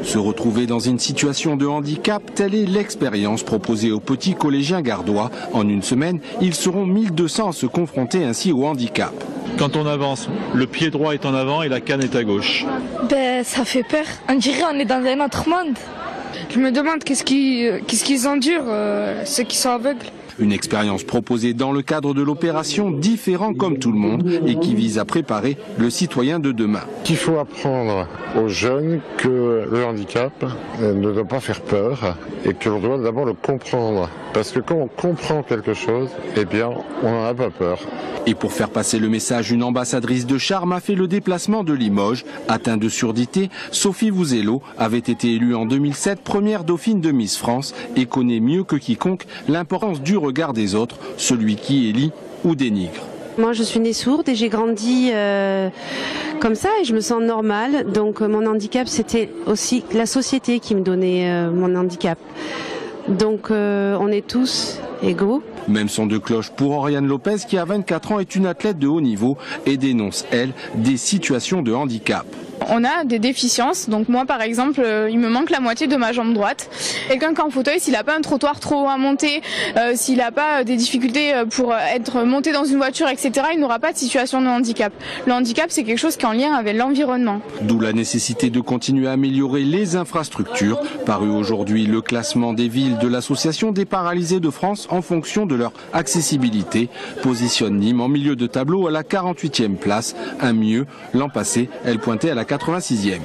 Se retrouver dans une situation de handicap, telle est l'expérience proposée aux petits collégiens gardois. En une semaine, ils seront 1200 à se confronter ainsi au handicap. Quand on avance, le pied droit est en avant et la canne est à gauche. Ça fait peur. On dirait qu'on est dans un autre monde. Je me demande qu'est-ce qu'ils endurent, ceux qui sont aveugles. Une expérience proposée dans le cadre de l'opération Différent comme tout le monde et qui vise à préparer le citoyen de demain. Il faut apprendre aux jeunes que le handicap ne doit pas faire peur et que l'on doit d'abord le comprendre. Parce que quand on comprend quelque chose, eh bien, on n'en a pas peur. Et pour faire passer le message, une ambassadrice de charme a fait le déplacement de Limoges. Atteinte de surdité, Sophie Vouzello avait été élue en 2007 première dauphine de Miss France et connaît mieux que quiconque l'importance du regard des autres, celui qui élit ou dénigre. Moi, je suis née sourde et j'ai grandi comme ça et je me sens normale. Donc mon handicap, c'était aussi la société qui me donnait mon handicap. Donc on est tous égaux. Même son de cloche pour Oriane Lopez qui à 24 ans est une athlète de haut niveau et dénonce, elle, des situations de handicap. On a des déficiences, donc moi par exemple, il me manque la moitié de ma jambe droite. Quelqu'un qui est en fauteuil, s'il n'a pas un trottoir trop haut à monter, s'il n'a pas des difficultés pour être monté dans une voiture, etc., il n'aura pas de situation de handicap. Le handicap, c'est quelque chose qui est en lien avec l'environnement. D'où la nécessité de continuer à améliorer les infrastructures. Paru aujourd'hui le classement des villes de l'Association des paralysés de France en fonction de leur accessibilité positionne Nîmes en milieu de tableau à la 48e place. Un mieux, l'an passé, elle pointait à la 86e.